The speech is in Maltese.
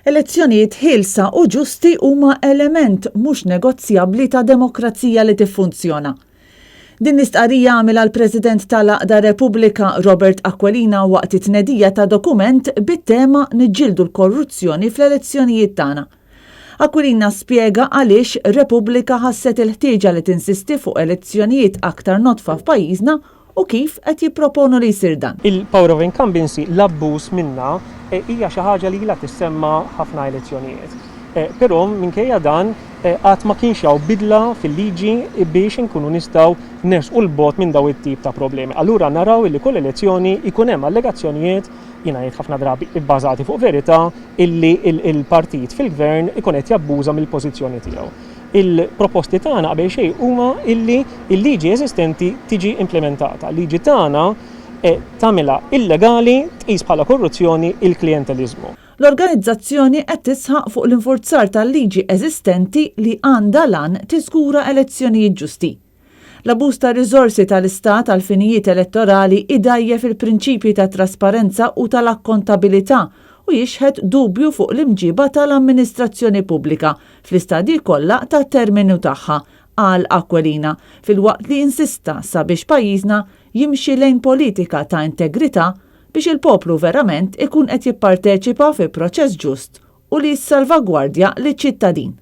Elezzjonijiet ħilsa u ġusti huma element mhux negozjabbli ta' demokrazija li tiffunzjona. Din l-istqarrija għamilha l-President tal-Aqda Repubblika Robert Aquilina waqt it-tnedija ta' dokument bit-tema Niġġieldu l-korruzzjoni fl-elezzjonijiet tagħna. Aquilina spjega għaliex Repubblika ħasset il-ħtieġa li tinsisti fuq elezzjonijiet aktar notfa f'pajjiżna u kif qed jipproponu li jsir dan. Il-power of incumbency l-abbuż minnha hija xi ħaġa li ilha tissemma ħafna elezzjonijiet. Però minkejja dan qatt ma kienx hawn bidla fil-liġi biex inkunu nistgħu nersqu l-bogħod minn dawn it-tip ta' problemi. Allura naraw li kull elezzjoni ikun hemm allegazzjonijiet jingħid ħafna drabi bbażati fuq verità illi il-partit fil-gvern ikun qed jabbuża mill-pożizzjoni tiegħu. Il-proposti tagħna qabel xejn huma illi l-liġi eżistenti tiġi implementata. Liġi tagħna tagħmilha illegali tqis bħala korruzzjoni il-klientelizmu. L-organizzazzjoni qed tisħaq fuq l-infurzar tal-liġi eżistenti li għandha lan tiżgura elezzjonijiet ġusti. L-abuż ta' riżorsi tal-Istat għal finijiet elettorali idajjef il-prinċipji ta' trasparenza u tal-akkontabilità u jixħed dubju fuq l-imġiba tal-amministrazzjoni pubblika fl-istadji kollha tat-terminu tagħha, qal Aquilina filwaqt li insista sabiex pajjiżna jimxi lejn politika ta' integrità biex il-poplu verament ikun qed jipparteċipa fi proċess ġust u li jissalvagwardja liċ-ċittadin.